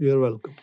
You're welcome.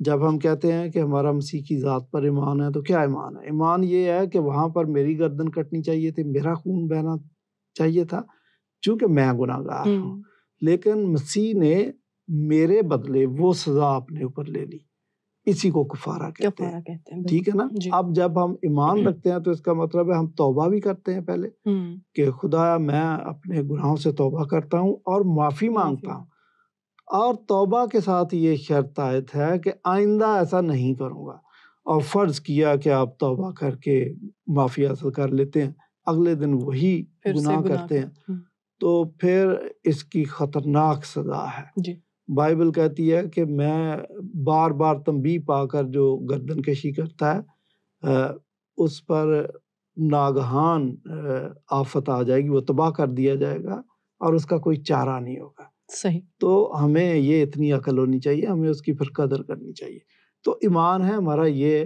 جب ہم کہتے ہیں کہ ہمارا مسیح کی ذات پر ایمان ہے تو کیا ایمان ہے؟ ایمان یہ ہے کہ وہاں پر میری گردن کٹنی چاہیے تھی، میرا خون بہنا چاہیے تھا، چونکہ میں گناہ گار ہوں، لیکن مسیح نے میرے بدلے وہ سزا اپنے اوپر لے لی، اسی کو کفارہ کہتے ہیں، ٹھیک ہے نا؟ اب جب ہم ایمان رکھتے ہیں تو اس کا مطلب ہے ہم توبہ بھی کرتے ہیں پہلے کہ خدا میں اپنے گناہوں سے توبہ کرتا ہوں اور معافی مانگتا ہوں، اور توبہ کے ساتھ یہ شرط عائد ہے کہ آئندہ ایسا نہیں کروں گا، اور فرض کیا کہ آپ توبہ کر کے معافی حاصل کر لیتے ہیں، اگلے دن وہی گناہ کرتے ہیں، تو پھر اس کی خطرناک سزا ہے۔ بائبل کہتی ہے کہ میں بار بار تنبیہ پا کر جو گردن کشی کرتا ہے اس پر ناگہان آفت آ جائے گی، وہ تباہ کر دیا جائے گا اور اس کا کوئی چارہ نہیں ہوگا۔ صحیح۔ تو ہمیں یہ اتنی عقل ہونی چاہیے، ہمیں اس کی پھر قدر کرنی چاہیے۔ تو ایمان ہے ہمارا یہ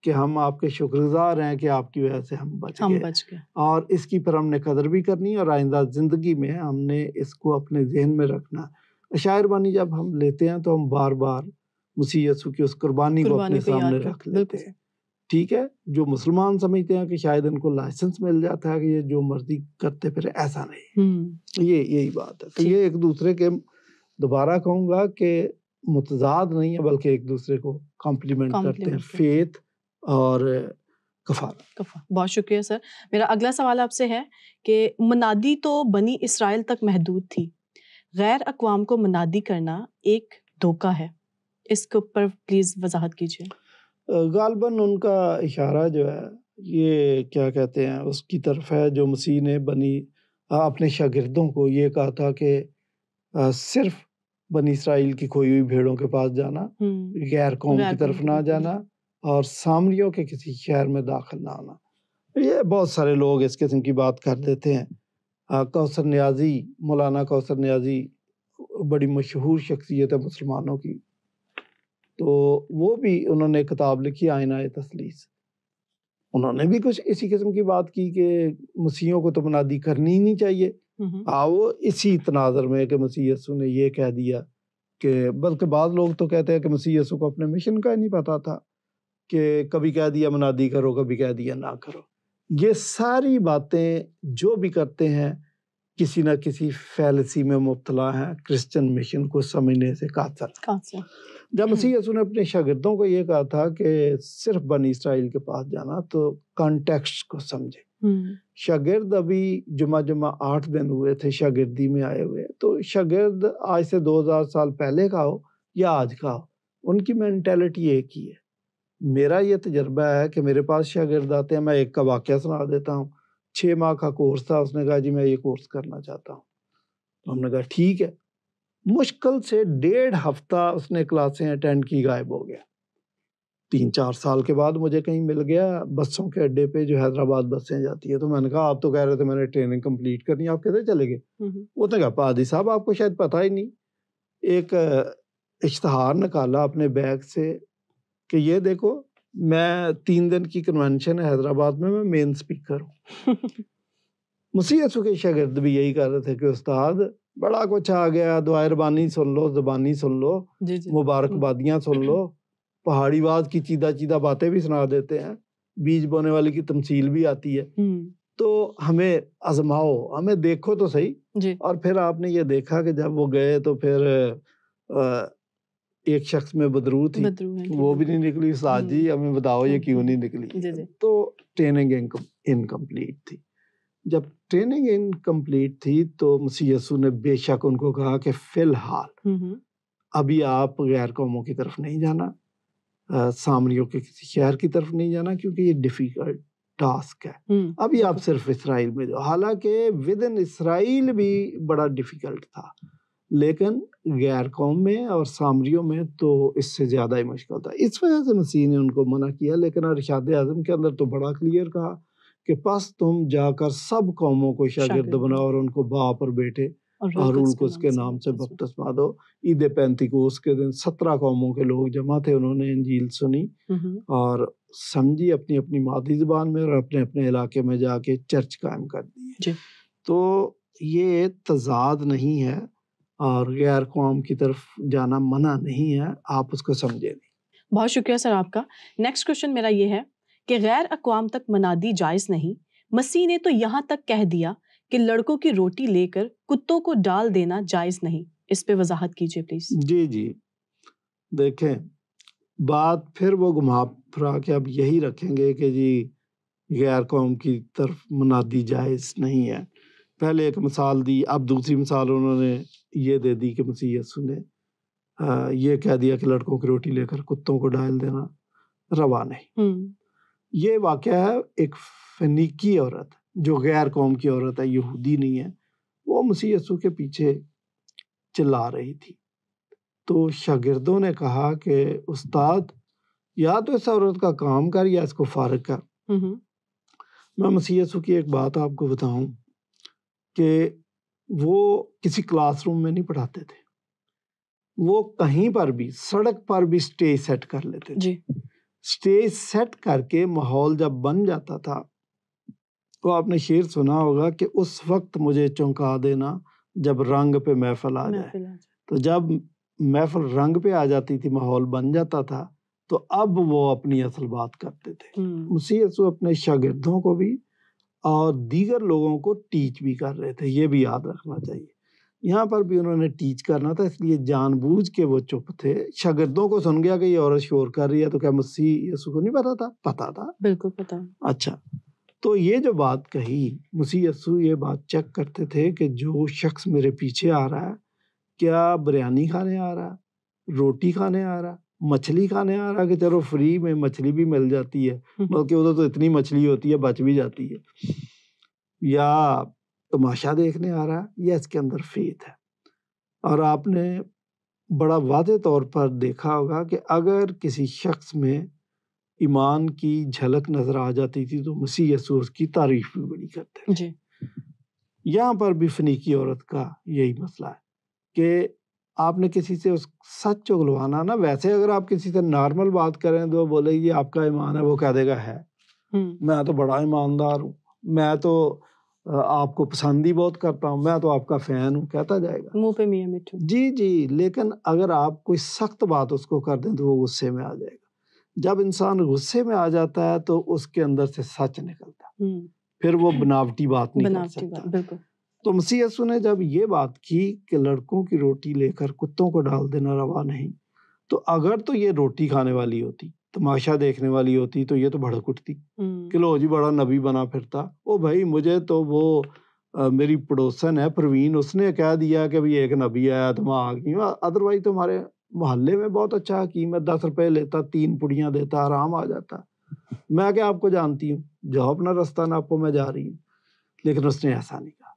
کہ ہم آپ کے شکر گزار ہیں کہ آپ کی وجہ سے ہم بچ گئے، اور اس کی پھر ہم نے قدر بھی کرنی، اور آئندہ زندگی میں ہم نے اس کو اپنے ذہن میں رکھنا۔ عشائر بانی جب ہم لیتے ہیں تو ہم بار بار مسیح یسوع کی اس قربانی کو اپنے سامنے رکھ لیتے ہیں، ٹھیک ہے؟ جو مسلمان سمجھتے ہیں کہ شاید ان کو لائسنس مل جاتا ہے کہ یہ جو مرضی کرتے پھر، ایسا نہیں، یہی بات ہے۔ تو یہ ایک دوسرے کے، دوبارہ کہوں گا کہ متضاد نہیں ہے، بلکہ ایک دوسرے کو کمپلیمنٹ کرتے ہیں، فیتھ اور کفارہ۔ بہت شکریہ سر۔ میرا اگلا سوال آپ سے ہے کہ منادی تو بنی اسرائیل تک محدود تھی، غیر اقوام کو منادی کرنا ایک دھوکہ ہے، اس کے اوپر پلیز وضاحت کیجیے۔ غالباً ان کا اشارہ جو ہے یہ کیا کہتے ہیں اس کی طرف ہے جو مسیح نے اپنے شاگردوں کو یہ کہا تھا کہ صرف بنی اسرائیل کی کھوئی ہوئی بھیڑوں کے پاس جانا، غیر قوم کی طرف نہ جانا، اور سامریوں کے کسی شہر میں داخل نہ ہونا۔ یہ بہت سارے لوگ اس قسم کی بات کر دیتے ہیں۔ کوثر نیازی، مولانا کوثر نیازی بڑی مشہور شخصیت ہے مسلمانوں کی، تو وہ بھی انہوں نے کتاب لکھی آئینہ تثلیث، انہوں نے بھی کچھ اسی قسم کی بات کی کہ مسیحوں کو تو منادی کرنی ہی نہیں چاہیے۔ وہ اسی تناظر میں کہ مسیح یسوع نے یہ کہہ دیا کہ، بلکہ بعض لوگ تو کہتے ہیں کہ مسیح یسوع کو اپنے مشن کا ہی نہیں پتا تھا، کہ کبھی کہہ دیا منادی کرو، کبھی کہہ دیا نہ کرو۔ یہ ساری باتیں جو بھی کرتے ہیں کسی نہ کسی فیلسی میں مبتلا ہیں، کرسچن مشن کو سمجھنے سے قاصر۔ جب مسیح یسوع نے اپنے شاگردوں کو یہ کہا تھا کہ صرف بنی اسرائیل کے پاس جانا، تو کانٹیکسٹ کو سمجھے۔ شاگرد ابھی جمعہ 8 دن ہوئے تھے شاگردی میں آئے ہوئے، تو شاگرد آج سے 2000 سال پہلے کا ہو یا آج کا ہو، ان کی مینٹیلٹی ایک ہی ہے۔ میرا یہ تجربہ ہے کہ میرے پاس شاگرد آتے ہیں، میں ایک کا واقعہ سنا دیتا ہوں۔ 6 ماہ کا کورس تھا، اس نے کہا جی میں یہ کورس کرنا چاہتا ہوں، تو ہم نے کہا ٹھیک ہے۔ مشکل سے 1.5 ہفتہ اس نے کلاسیں اٹینڈ کی، غائب ہو گیا۔ 3-4 سال کے بعد مجھے کہیں مل گیا بسوں کے اڈے پہ، جو حیدرآباد بسیں جاتی ہے، تو میں نے کہا آپ تو کہہ رہے تھے میں نے ٹریننگ کمپلیٹ کرنی، آپ کیسے چلے گئے؟ وہ تو کہا پادری صاحب آپ کو شاید پتہ ہی نہیں، ایک اشتہار نکالا اپنے بیگ سے کہ یہ دیکھو میں 3 دن کی کنونشن ہے حیدرآباد میں مین اسپیکر ہوں۔ مسیح یسوع کے شاگرد بھی یہی کہہ رہے تھے کہ استاد بڑا کچھ آ گیا، دعائے ربانی سن لو، زبانی سن لو، مبارکبادیاں سن لو، پہاڑی باز کی چیدہ باتیں بھی سنا دیتے ہیں، بیج بونے والی کی تمثیل بھی آتی ہے، تو ہمیں آزماؤ، ہمیں دیکھو تو صحیح۔ اور پھر آپ نے یہ دیکھا کہ جب وہ گئے تو پھر ایک شخص میں بدرو تھی، وہ بھی نہیں نکلی، استاد جی ہمیں بتاؤ یہ کیوں نہیں نکلی؟ تو ٹریننگ انکمپلیٹ تھی۔ جب ٹریننگ انکمپلیٹ تھی تو مسیح یسوع نے بے شک ان کو کہا کہ فی الحال ابھی آپ غیر قوموں کی طرف نہیں جانا، سامریوں کے کسی شہر کی طرف نہیں جانا، کیونکہ یہ ڈیفیکلٹ ٹاسک ہے، ابھی آپ صرف اسرائیل میں جاؤ۔ حالانکہ ود ان اسرائیل بھی بڑا ڈیفیکلٹ تھا، لیکن غیر قوم میں اور سامریوں میں تو اس سے زیادہ ہی مشکل تھا۔ اس وجہ سے مسیح نے ان کو منع کیا، لیکن ارشاد اعظم کے اندر تو بڑا کلیئر کہا کہ پس تم جا کر سب قوموں کو شاگرد بناؤ اور ان کو باپ اور بیٹے اور روح القدس کے نام سے بپتسمہ دو۔ عید پینتیکوس کے دن 17 قوموں کے لوگ جمع تھے، انہوں نے انجیل سنی اور سمجھی اپنی اپنی مادری زبان میں، اور اپنے اپنے علاقے میں جا کے چرچ قائم کر دی۔ تو یہ تضاد نہیں ہے، اور غیر قوم کی طرف جانا منع نہیں ہے، آپ اس کو سمجھے نہیں۔ بہت شکریہ سر آپ کا. نیکسٹ کوشچن میرا یہ ہے کہ غیر اقوام تک منادی جائز نہیں. مسیح نے تو یہاں تک کہہ دیا کہ لڑکوں کی روٹی لے کر کتوں کو ڈال دینا جائز نہیں. اس پہ وضاحت کیجیے پلیز. جی دیکھیں، بات پھر وہ گھما پھرا کے اب یہی رکھیں گے کہ جی غیر قوم کی طرف منادی جائز نہیں ہے. پہلے ایک مثال دی، اب دوسری مثال انہوں نے یہ دے دی کہ مسیح یسوع نے یہ کہہ دیا کہ لڑکوں کی روٹی لے کر کتوں کو ڈال دینا روا نہیں. یہ واقعہ ہے ایک فنیکی عورت جو غیر قوم کی عورت ہے، یہودی نہیں ہے، وہ مسیح یسوع کے پیچھے چلا رہی تھی. تو شاگردوں نے کہا کہ استاد یا تو اس عورت کا کام کر یا اس کو فارغ کر. میں مسیح یسوع کی ایک بات آپ کو بتاؤں کہ وہ کسی کلاس روم میں نہیں پڑھاتے تھے، وہ کہیں پر بھی سڑک پر بھی سٹیج سیٹ کر لیتے تھے. سٹیج سیٹ کر کے ماحول جب بن جاتا تھا تو آپ نے شعر سنا ہوگا کہ اس وقت مجھے چونکا دینا جب رنگ پہ محفل آ جائے. تو جب محفل رنگ پہ آ جاتی تھی، ماحول بن جاتا تھا، تو اب وہ اپنی اصل بات کرتے تھے. مسیح یسوع اپنے شاگردوں کو بھی اور دیگر لوگوں کو ٹیچ بھی کر رہے تھے، یہ بھی یاد رکھنا چاہیے. یہاں پر بھی انہوں نے ٹیچ کرنا تھا، اس لیے جان بوجھ کے وہ چپ تھے. شاگردوں کو سن گیا کہ یہ عورت شور کر رہی ہے، تو کیا مسیح یسوع کو نہیں پتا تھا؟ پتا تھا، بالکل پتا. اچھا، تو یہ جو بات کہی، مسیح یسوع یہ بات چیک کرتے تھے کہ جو شخص میرے پیچھے آ رہا ہے کیا بریانی کھانے آ رہا ہے، روٹی کھانے آ رہا ہے، مچھلی کھانے آ رہا ہے کہ چلو فری میں مچھلی بھی مل جاتی ہے، بلکہ ادھر تو اتنی مچھلی ہوتی ہے بچ بھی جاتی ہے، یا تماشا دیکھنے آ رہا ہے، یا اس کے اندر فیتھ ہے. اور آپ نے بڑا واضح طور پر دیکھا ہوگا کہ اگر کسی شخص میں ایمان کی جھلک نظر آ جاتی تھی تو مسیح یسوع اس کی تعریف بھی بڑی کرتے تھے. یہاں پر بھی فنیکی عورت کا یہی مسئلہ ہے کہ آپ نے کسی سے اس سچ چغلوانا نا. ویسے اگر آپ کسی سے نارمل بات کریں تو وہ بولے یہ آپ کا ایمان ہے، وہ کہہ دے گا ہے میں تو بڑا ایماندار ہوں، میں تو آپ کو پسند ہی بہت کرتا ہوں، میں تو آپ کا فین ہوں، کہتا جائے گا منہ پہ میاں مٹھو. جی. لیکن اگر آپ کوئی سخت بات اس کو کر دیں تو وہ غصے میں آ جائے گا. جب انسان غصے میں آ جاتا ہے تو اس کے اندر سے سچ نکلتا ہے، پھر وہ بناوٹی بات نہیں کر سکتا. بالکل. تو مسیح یسوع نے جب یہ بات کی کہ لڑکوں کی روٹی لے کر کتوں کو ڈال دینا روا نہیں، تو اگر تو یہ روٹی کھانے والی ہوتی، تماشا دیکھنے والی ہوتی، تو یہ تو بھڑک اٹھتی کہ لو جی بڑا نبی بنا پھرتا. او بھائی، مجھے تو وہ میری پڑوسن ہے پروین، اس نے کہہ دیا کہ بھی ایک نبی آیا تو میں آ گئی ہوں، ادروائز تمہارے محلے میں بہت اچھا حکیم ہے، 10 روپے لیتا، 3 پڑیاں دیتا، آرام آ جاتا. میں کیا آپ کو جانتی ہوں، جاؤ اپنا رستہ ناپو، میں جا رہی ہوں. لیکن اس نے ایسا نہیں کہا،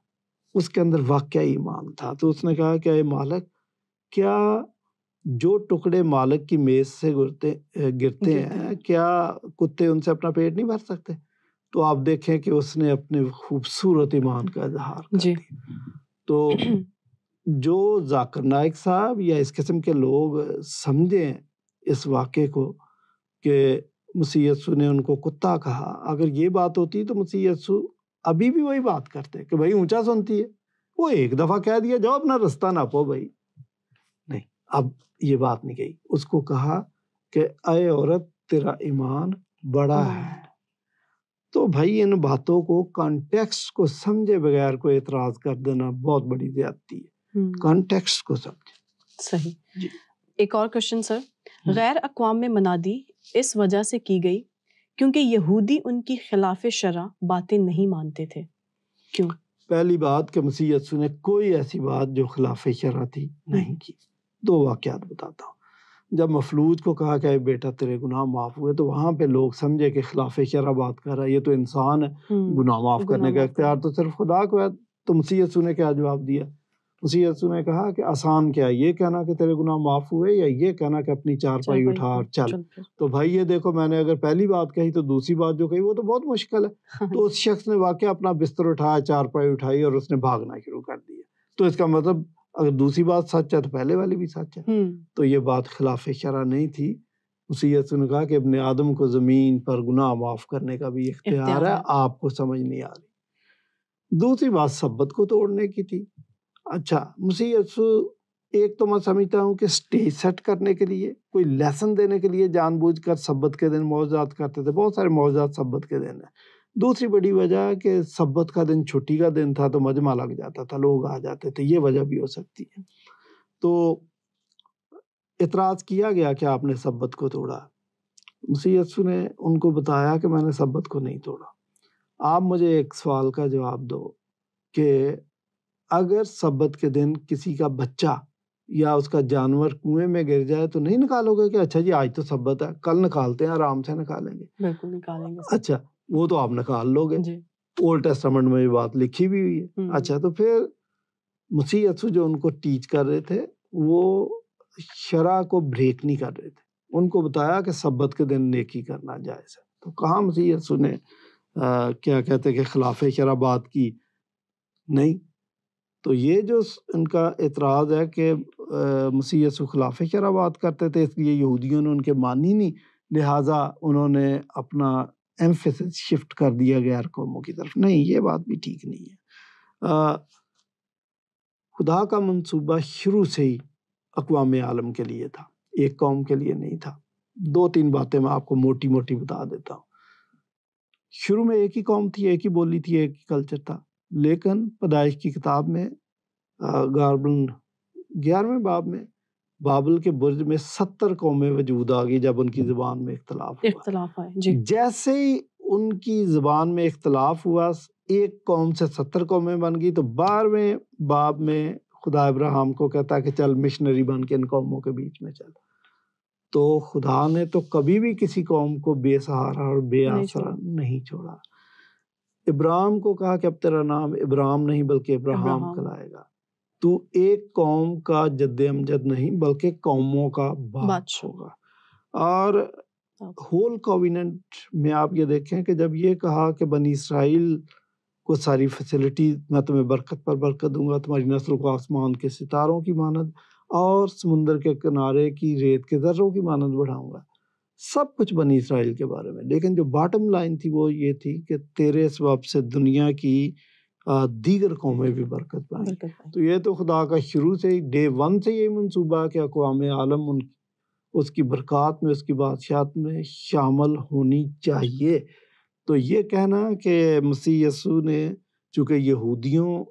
اس کے اندر واقعی ایمان تھا. تو اس نے کہا کہ اے مالک، کیا جو ٹکڑے مالک کی میز سے گرتے ہیں کیا کتے ان سے اپنا پیٹ نہیں بھر سکتے؟ تو آپ دیکھیں کہ اس نے اپنے خوبصورت ایمان کا اظہار کر دیا. تو جو ذاکر نائک صاحب یا اس قسم کے لوگ سمجھیں اس واقعے کو کہ مسیح یسوع نے ان کو کتا کہا، اگر یہ بات ہوتی تو مسیح یسوع ابھی بھی وہی بات کرتے کہ بھائی اونچا سنتی ہے، وہ ایک دفعہ کہہ دیا جاؤ اپنا رستہ ناپو بھائی. نہیں، اب یہ بات نہیں کہی، اس کو کہا کہ اے عورت تیرا ایمان بڑا ہے. تو بھائی ان باتوں کو کانٹیکسٹ کو سمجھے بغیر کوئی اعتراض کر دینا بہت بڑی زیادتی ہے. کانٹیکسٹ کو سمجھے. صحیح. ایک اور کوشچن سر، غیر اقوام میں منادی اس وجہ سے کی گئی کیونکہ یہودی ان کی خلاف شرع باتیں نہیں مانتے تھے. کیوں؟ پہلی بات کہ مسیح یسوع نے کوئی ایسی بات جو خلاف شرع تھی نہیں کی. 2 واقعات بتاتا ہوں. جب مفلوج کو کہا کہ اے بیٹا تیرے گناہ معاف ہوئے، تو وہاں پہ لوگ سمجھے کہ خلاف شرع بات کر رہا ہے، یہ تو انسان ہے، گناہ معاف کرنے کا اختیار تو صرف خدا کو ہے. تو مسیح یسوع نے کیا جواب دیا؟ مسیح یسوع نے کہا کہ آسان کیا ہے، یہ کہنا کہ تیرے گناہ معاف ہوئے یا یہ کہنا کہ اپنی چارپائی اٹھا اور چل. تو بھائی یہ دیکھو، میں نے اگر پہلی بات کہی تو دوسری بات جو کہی وہ تو بہت مشکل ہے. تو اس شخص نے واقعہ اپنا بستر اٹھایا، چارپائی اٹھائی اور اس نے بھاگنا شروع کر دیا. تو اس کا مطلب اگر دوسری بات سچ ہے تو پہلے والی بھی سچ ہے. تو یہ بات خلاف شرع نہیں تھی. مسیح یسوع نے کہا کہ ابن آدم کو زمین پر گناہ معاف کرنے کا بھی اختیار ہے، آپ کو سمجھ نہیں آ رہی. دوسری بات سبت کو توڑنے کی تھی. اچھا، مسیح یسوع ایک تو میں سمجھتا ہوں کہ اسٹیج سیٹ کرنے کے لیے، کوئی لیسن دینے کے لیے جان بوجھ کر سبت کے دن معجزات کرتے تھے. بہت سارے معجزات سبت کے دن ہیں. دوسری بڑی وجہ ہے کہ سبت کا دن چھٹی کا دن تھا تو مجمع لگ جاتا تھا، لوگ آ جاتے تھے. یہ وجہ بھی ہو سکتی ہے. تو اعتراض کیا گیا کہ آپ نے سبت کو توڑا. مسیح یسوع نے ان کو بتایا کہ میں نے سبت کو نہیں توڑا. آپ مجھے ایک سوال کا جواب دو کہ اگر سبت کے دن کسی کا بچہ یا اس کا جانور کنویں میں گر جائے تو نہیں نکالو گے کہ اچھا جی آج تو سبت ہے، کل نکالتے ہیں، آرام سے نکالیں گے؟ بالکل نکالیں گے. اچھا وہ تو آپ نکال لو گے. جی. اولڈ ٹیسٹامنٹ میں یہ بات لکھی بھی ہوئی ہے. اچھا تو پھر مسیح یسوع جو ان کو ٹیچ کر رہے تھے وہ شرع کو بریک نہیں کر رہے تھے. ان کو بتایا کہ سبت کے دن نیکی کرنا جائز ہے. تو کہاں مسیح یسوع نے کیا کہتے کہ خلاف شرع بات کی؟ نہیں. تو یہ جو ان کا اعتراض ہے کہ مسیح یسوع خلاف شرع بات کرتے تھے اس لیے یہودیوں نے ان کے مانی نہیں، لہٰذا انہوں نے اپنا ایمفیسس شفٹ کر دیا غیر قوموں کی طرف. نہیں، یہ بات بھی ٹھیک نہیں ہے. خدا کا منصوبہ شروع سے ہی اقوام عالم کے لیے تھا، ایک قوم کے لیے نہیں تھا. 2-3 باتیں میں آپ کو موٹی موٹی بتا دیتا ہوں. شروع میں ایک ہی قوم تھی، ایک ہی بولی تھی، ایک ہی کلچر تھا. لیکن پیدائش کی کتاب میں گاربن 11ویں باب میں بابل کے برج میں 70 قومیں وجود آ گئی جب ان کی زبان میں اختلاف آئے. جی. جیسے ہی ان کی زبان میں اختلاف ہوا، ایک قوم سے 70 قومیں بن گئی. تو 12ویں باب میں خدا ابراہیم کو کہتا ہے کہ چل مشنری بن کے ان قوموں کے بیچ میں چل. تو خدا نے تو کبھی بھی کسی قوم کو بے سہارا اور بے آسرا نہیں چھوڑا. ابراہیم کو کہا کہ اب تیرا نام ابراہیم نہیں بلکہ ابراہیم کہلائے گا. تو ایک قوم کا جد امجد نہیں بلکہ قوموں کا باپ ہوگا. اور ہول کویننٹ میں آپ یہ دیکھیں کہ جب یہ کہا کہ بنی اسرائیل کو ساری فیسلٹی، میں تمہیں برکت پر برکت دوں گا، تمہاری نسل کو آسمان کے ستاروں کی مانند اور سمندر کے کنارے کی ریت کے ذروں کی مانند بڑھاؤں گا، سب کچھ بنی اسرائیل کے بارے میں. لیکن جو باٹم لائن تھی وہ یہ تھی کہ تیرے سبب سے دنیا کی دیگر قومیں بھی برکت پائیں. تو یہ تو خدا کا شروع سے ہی ڈے 1 سے یہی منصوبہ ہے کہ اقوام عالم اس کی برکات میں، اس کی بادشاہت میں شامل ہونی چاہیے. تو یہ کہنا کہ مسیح یسوع نے چونکہ یہودیوں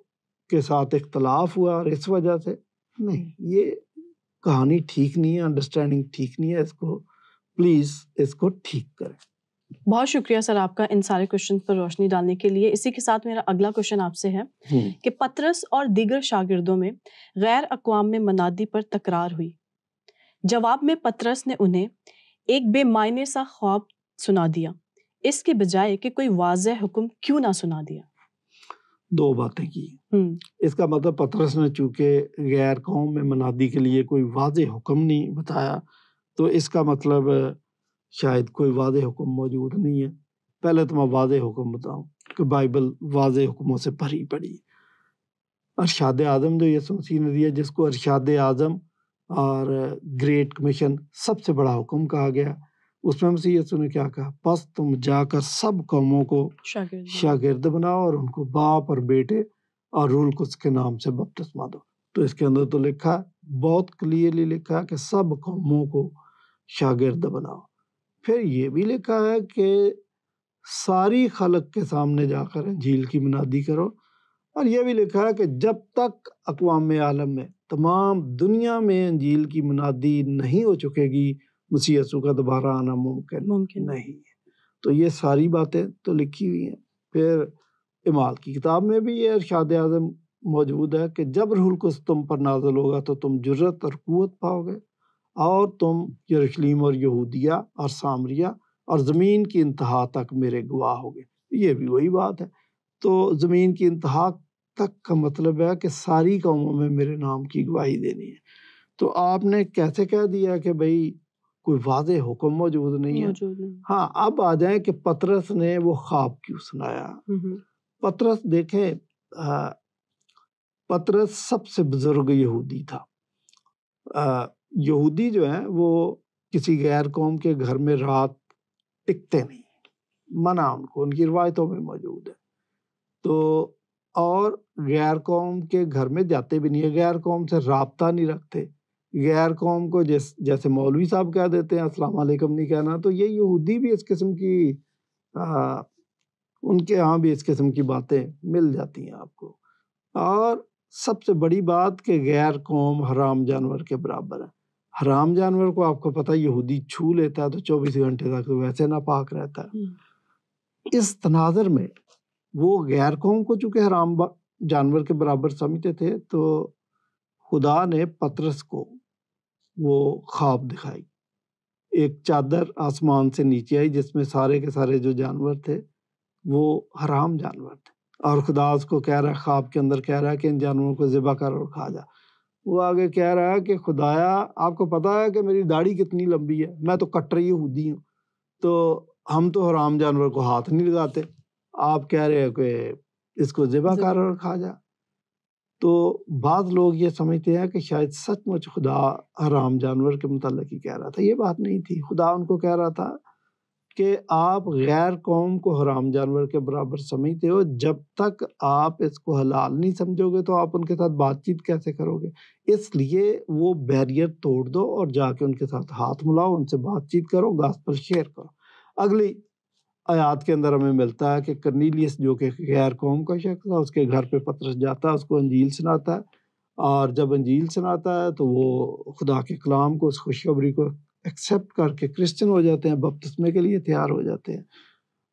کے ساتھ اختلاف ہوا اور اس وجہ سے، نہیں، یہ کہانی ٹھیک نہیں ہے، انڈرسٹینڈنگ ٹھیک نہیں ہے. اس کو پلیز اس کو ٹھیک کریں. بہت شکریہ سر آپ کا ان سارے کوشچن پر روشنی ڈالنے کے لیے. اسی کے ساتھ میرا اگلا کوشچن آپ سے ہے کہ پطرس اور دیگر شاگردوں میں غیر اقوام میں منادی پر تکرار ہوئی. جواب میں پطرس نے انہیں ایک بے معنی سا خواب سنا دیا، اس کے بجائے کہ کوئی واضح حکم کیوں نہ سنا دیا. 2 باتیں کی. اس کا مطلب پطرس نے چونکہ غیر قوم میں منادی کے لیے کوئی واضح حکم نہیں بتایا تو اس کا مطلب شاید کوئی واضح حکم موجود نہیں ہے. پہلے تو میں واضح حکم بتاؤں کہ بائبل واضح حکموں سے بھری پڑی. ارشاد اعظم جو یسوع مسیح نے دیا، جس کو ارشاد اعظم اور گریٹ کمیشن سب سے بڑا حکم کہا گیا، اس میں مسیح یسوع نے کیا کہا؟ پس تم جا کر سب قوموں کو شاگرد بناؤ اور ان کو باپ اور بیٹے اور روح القدس کے نام سے بپتسمہ دو. تو اس کے اندر تو لکھا، بہت کلیئرلی لکھا کہ سب قوموں کو شاگرد بناؤ. پھر یہ بھی لکھا ہے کہ ساری خلق کے سامنے جا کر انجیل کی منادی کرو. اور یہ بھی لکھا ہے کہ جب تک اقوام عالم میں، تمام دنیا میں انجیل کی منادی نہیں ہو چکے گی، مسیح یسوع کا دوبارہ آنا ممکن نہیں ہے. تو یہ ساری باتیں تو لکھی ہوئی ہیں. پھر اعمال کی کتاب میں بھی یہ ارشاد اعظم موجود ہے کہ جب روح القدس تم پر نازل ہوگا تو تم جرت اور قوت پاؤ گے اور تم یروشلم اور یہودیہ اور سامریہ اور زمین کی انتہا تک میرے گواہ ہوگے. یہ بھی وہی بات ہے. تو زمین کی انتہا تک کا مطلب ہے کہ ساری قوموں میں میرے نام کی گواہی دینی ہے. تو آپ نے کیسے کہہ دیا کہ بھئی کوئی واضح حکم موجود نہیں ہے؟ ہاں، اب آ جائیں کہ پطرس نے وہ خواب کیوں سنایا. پطرس دیکھیں، پطرس سب سے بزرگ یہودی تھا. یہودی جو ہیں وہ کسی غیر قوم کے گھر میں رات ٹکتے نہیں، منع ان کو، ان کی روایتوں میں موجود ہے. تو اور غیر قوم کے گھر میں جاتے بھی نہیں ہیں، غیر قوم سے رابطہ نہیں رکھتے، غیر قوم کو جیسے مولوی صاحب کہہ دیتے ہیں السلام علیکم نہیں کہنا، تو یہ یہودی بھی اس قسم کی ان کے ہاں بھی اس قسم کی باتیں مل جاتی ہیں آپ کو۔ اور سب سے بڑی بات کہ غیر قوم حرام جانور کے برابر ہے۔ حرام جانور کو آپ کو پتہ یہودی چھو لیتا ہے تو 24 گھنٹے تک ویسے ناپاک رہتا ہے۔ اس تناظر میں وہ غیر قوم کو چونکہ حرام جانور کے برابر سمجھتے تھے، تو خدا نے پطرس کو وہ خواب دکھائی، ایک چادر آسمان سے نیچے آئی جس میں سارے کے سارے جو جانور تھے وہ حرام جانور تھے، اور خدا اس کو کہہ رہا ہے، خواب کے اندر کہہ رہا ہے کہ ان جانوروں کو ذبح کر اور کھا جا۔ وہ آگے کہہ رہا ہے کہ خدایا آپ کو پتہ ہے کہ میری داڑھی کتنی لمبی ہے، میں تو کٹر یہودی ہوں، تو ہم تو حرام جانور کو ہاتھ نہیں لگاتے، آپ کہہ رہے ہیں کہ اس کو ذبح کر اور کھا جا۔ تو بعض لوگ یہ سمجھتے ہیں کہ شاید سچ مچ خدا حرام جانور کے متعلق ہی کہہ رہا تھا۔ یہ بات نہیں تھی، خدا ان کو کہہ رہا تھا کہ آپ غیر قوم کو حرام جانور کے برابر سمجھتے ہو، جب تک آپ اس کو حلال نہیں سمجھو گے تو آپ ان کے ساتھ بات چیت کیسے کرو گے؟ اس لیے وہ بیریئر توڑ دو اور جا کے ان کے ساتھ ہاتھ ملاؤ، ان سے بات چیت کرو، گاسپل شیئر کرو۔ اگلی آیات کے اندر ہمیں ملتا ہے کہ کرنیلیس جو کہ غیر قوم کا شخص تھا، اس کے گھر پہ پطرس جاتا ہے، اس کو انجیل سناتا ہے، اور جب انجیل سناتا ہے تو وہ خدا کے کلام کو، اس خوشخبری کو ایکسیپٹ کر کے کرسچن ہو جاتے ہیں، بپتسمے کے لیے تیار ہو جاتے ہیں،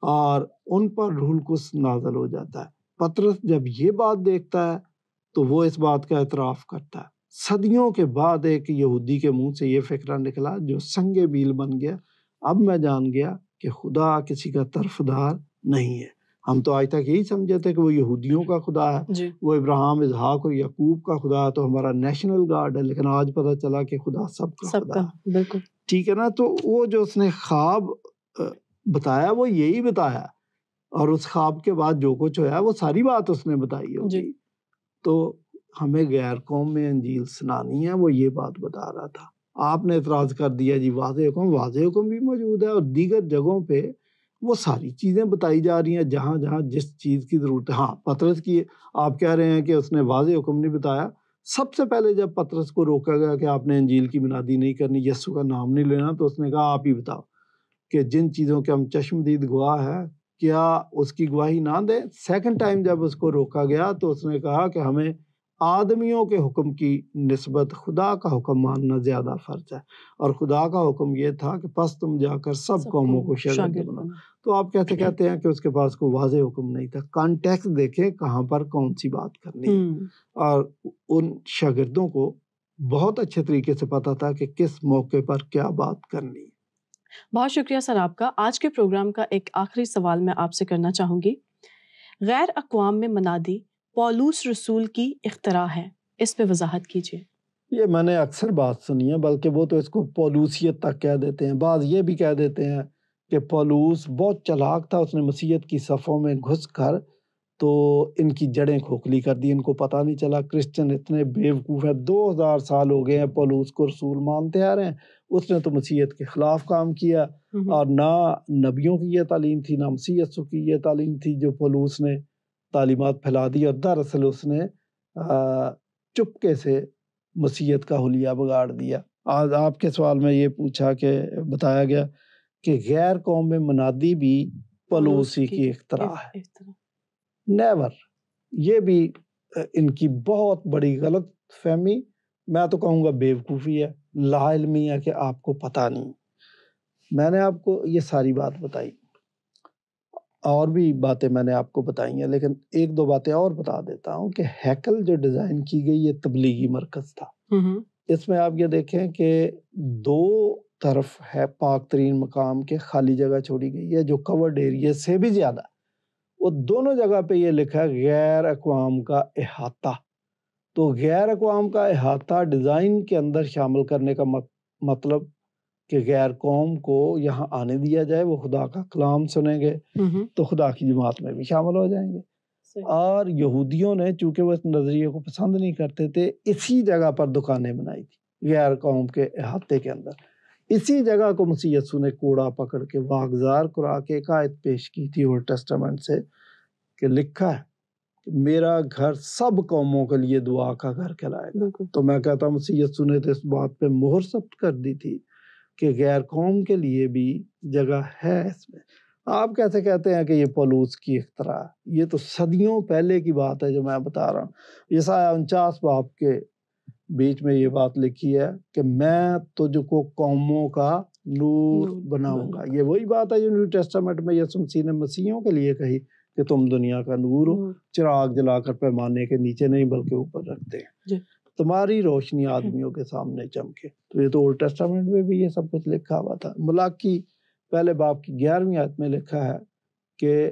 اور ان پر روح القدس نازل ہو جاتا ہے۔ پطرس جب یہ بات دیکھتا ہے تو وہ اس بات کا اعتراف کرتا ہے۔ صدیوں کے بعد ایک یہودی کے منہ سے یہ فکرہ نکلا جو سنگ میل بن گیا، اب میں جان گیا کہ خدا کسی کا طرفدار نہیں ہے۔ ہم تو آج تک یہی سمجھے تھے کہ وہ یہودیوں کا خدا ہے، وہ ابراہیم، اسحاق اور یعقوب کا خدا ہے، تو ہمارا نیشنل گارڈ ہے، لیکن آج پتہ چلا کہ خدا سب کا خدا ہے۔ بالکل ٹھیک ہے نا؟ تو وہ جو اس نے خواب بتایا وہ یہی بتایا، اور اس خواب کے بعد جو کچھ ہوا وہ ساری بات اس نے بتائی ہوگی۔ تو ہمیں غیر قوم میں انجیل سنانی ہے، وہ یہ بات بتا رہا تھا۔ آپ نے اعتراض کر دیا جی واضح حکم بھی موجود ہے، اور دیگر جگہوں پہ وہ ساری چیزیں بتائی جا رہی ہیں جہاں جہاں جس چیز کی ضرورت ہے۔ ہاں، پطرس کی آپ کہہ رہے ہیں کہ اس نے واضح حکم نہیں بتایا۔ سب سے پہلے جب پطرس کو روکا گیا کہ آپ نے انجیل کی بنیادی نہیں کرنی، یسوع کا نام نہیں لینا، تو اس نے کہا آپ ہی بتاؤ کہ جن چیزوں کے ہم چشمدید گواہ ہیں کیا اس کی گواہی نہ دیں۔ سیکنڈ ٹائم جب اس کو روکا گیا تو اس نے کہا کہ ہمیں آدمیوں کے حکم کی نسبت خدا کا حکم ماننا زیادہ فرض ہے، اور خدا کا حکم یہ تھا کہ پس تم جا کر سب قوموں کو شاگرد بناؤ۔ تو آپ کیسے کہتے ہیں کہ اس کے پاس کوئی واضح حکم نہیں تھا؟ کانٹیکسٹ دیکھیں کہاں پر کون سی بات کرنی ہے، اور ان شاگردوں کو بہت اچھے طریقے سے پتا تھا کہ کس موقع پر کیا بات کرنی ہے۔ بہت شکریہ سر آپ کا۔ آج کے پروگرام کا ایک آخری سوال میں آپ سے کرنا چاہوں گی۔ غیر اقوام میں منادی پولوس رسول کی اختراع ہے، اس پہ وضاحت کیجیے۔ یہ میں نے اکثر بات سنی ہے، بلکہ وہ تو اس کو پولوسیت تک کہہ دیتے ہیں، بعض یہ بھی کہہ دیتے ہیں کہ پولوس بہت چلاک تھا، اس نے مسیحیت کی صفوں میں گھس کر تو ان کی جڑیں کھوکھلی کر دی، ان کو پتہ نہیں چلا۔ کرسچن اتنے بیوقوف ہیں، 2000 سال ہو گئے ہیں پولوس کو رسول مانتے آ رہے ہیں، اس نے تو مسیحیت کے خلاف کام کیا، اور نہ نبیوں کی یہ تعلیم تھی، نہ مسیح یسوع کی یہ تعلیم تھی جو پولوس نے تعلیمات پھیلا دی، اور دراصل اس نے چپکے سے مسیحیت کا حلیہ بگاڑ دیا۔ آج آپ کے سوال میں یہ پوچھا کہ بتایا گیا کہ غیر قوم میں منادی بھی پولوسی کی اختراع ہے۔ نیور، یہ بھی ان کی بہت بڑی غلط فہمی، میں تو کہوں گا بیوقوفی ہے، لا علمی ہے کہ آپ کو پتہ نہیں۔ میں نے آپ کو یہ ساری بات بتائی، اور بھی باتیں میں نے آپ کو بتائی ہیں، لیکن ایک دو باتیں اور بتا دیتا ہوں کہ ہیکل جو ڈیزائن کی گئی یہ تبلیغی مرکز تھا۔ اس میں آپ یہ دیکھیں کہ 2 طرف ہے پاک ترین مقام کے خالی جگہ چھوڑی گئی ہے جو کورڈ ایریا سے بھی زیادہ، وہ دونوں جگہ پہ یہ لکھا ہے غیر اقوام کا احاطہ۔ تو غیر اقوام کا احاطہ ڈیزائن کے اندر شامل کرنے کا مطلب کہ غیر قوم کو یہاں آنے دیا جائے، وہ خدا کا کلام سنیں گے تو خدا کی جماعت میں بھی شامل ہو جائیں گے۔ اور یہودیوں نے چونکہ وہ اس نظریے کو پسند نہیں کرتے تھے، اسی جگہ پر دکانیں بنائی تھی غیر قوم کے احاطے کے اندر۔ اسی جگہ کو مسیح یسوع نے کوڑا پکڑ کے واگزار کرا کے ایک آیت پیش کی تھی اولڈ ٹیسٹامنٹ سے کہ لکھا ہے میرا گھر سب قوموں کے لیے دعا کا گھر کہلائے گا. تو میں کہتا ہوں مسیح یسوع نے تو اس بات پہ مہر ثبت کر دی تھی کہ غیر قوم کے لیے بھی جگہ ہے اس میں. آپ کیسے کہتے ہیں کہ یہ پولوس کی اختراع ہے؟ یہ تو صدیوں پہلے کی بات ہے جو میں بتا رہا ہوں. یسایہ 49 باب کے بیچ میں یہ بات لکھی ہے کہ میں تجھ کو قوموں کا نور بناؤں گا. یہ وہی بات ہے جو نیو ٹیسٹامنٹ میں یسوع مسیح نے مسیحوں کے لیے کہی کہ تم دنیا کا نور ہو، چراغ جلا کر پیمانے کے نیچے نہیں بلکہ اوپر رکھتے ہیں، تمہاری روشنی آدمیوں کے سامنے چمکے. تو یہ تو اولڈ ٹیسٹامنٹ میں بھی یہ سب کچھ لکھا ہوا تھا. ملاکی پہلے باب کی 11ویں آیت میں لکھا ہے کہ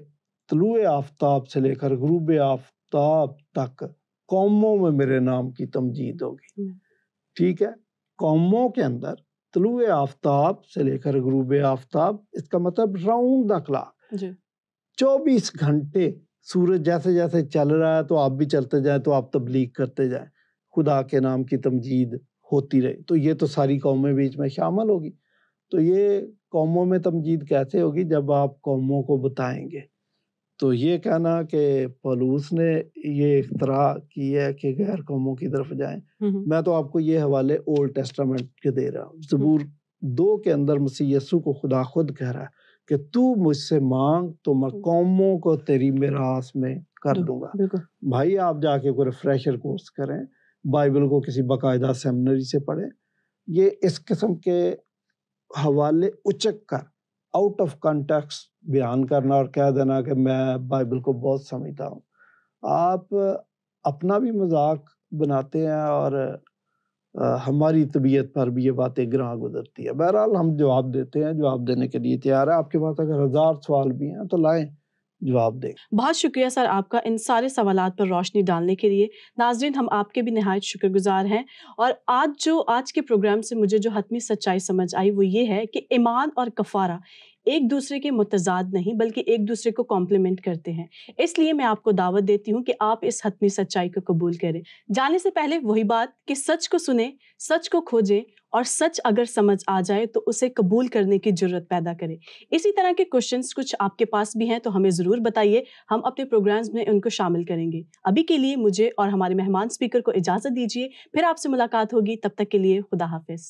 طلوع آفتاب سے لے کر غروب آفتاب تک قوموں میں میرے نام کی تمجید ہوگی. ٹھیک ہے، قوموں کے اندر طلوع آفتاب سے لے کر غروب آفتاب، اس کا مطلب راؤنڈ دا کلاک 24 گھنٹے سورج جیسے جیسے چل رہا ہے تو آپ بھی چلتے جائیں، تو آپ تبلیغ کرتے جائیں، خدا کے نام کی تمجید ہوتی رہے. تو یہ تو ساری قومیں بیچ میں شامل ہوگی. تو یہ قوموں میں تمجید کیسے ہوگی؟ جب آپ قوموں کو بتائیں گے. تو یہ کہنا کہ پولوس نے یہ اختراع کی ہے کہ غیر قوموں کی طرف جائیں، میں تو آپ کو یہ حوالے اولڈ ٹیسٹامنٹ کے دے رہا ہوں. زبور 2 کے اندر مسیح یسوع کو خدا خود کہہ رہا ہے کہ تو مجھ سے مانگ تو میں قوموں کو تیری میراث میں کر دوں گا. بھائی آپ جا کے کوئی ریفریشر کورس کریں، بائبل کو کسی باقاعدہ سیمنری سے پڑھیں. یہ اس قسم کے حوالے اچک کر آؤٹ آف کانٹیکسٹ بیان کرنا اور کہہ دینا کہ میں بائبل کو بہت سمجھتا ہوں، آپ اپنا بھی مذاق بناتے ہیں اور ہماری طبیعت پر بھی یہ باتیں گراں گزرتی ہے. بہرحال ہم جواب دیتے ہیں، جواب دینے کے لیے تیار ہے. آپ کے پاس اگر 1000 سوال بھی ہیں تو لائیں، جواب دیں. بہت شکریہ سر آپ کا ان سارے سوالات پر روشنی ڈالنے کے لیے. ناظرین، ہم آپ کے بھی نہایت شکر گزار ہیں. اور آج کے پروگرام سے مجھے جو حتمی سچائی سمجھ آئی وہ یہ ہے کہ ایمان اور کفارہ ایک دوسرے کے متضاد نہیں بلکہ ایک دوسرے کو کمپلیمنٹ کرتے ہیں. اس لیے میں آپ کو دعوت دیتی ہوں کہ آپ اس حتمی سچائی کو قبول کریں. جانے سے پہلے وہی بات کہ سچ کو سنیں، سچ کو کھوجیں، اور سچ اگر سمجھ آ جائے تو اسے قبول کرنے کی جرت پیدا کریں. اسی طرح کے کوشچنس کچھ آپ کے پاس بھی ہیں تو ہمیں ضرور بتائیے، ہم اپنے پروگرامز میں ان کو شامل کریں گے. ابھی کے لیے مجھے اور ہمارے مہمان اسپیکر کو اجازت دیجیے، پھر آپ سے ملاقات ہوگی. تب تک کے لیے خدا حافظ.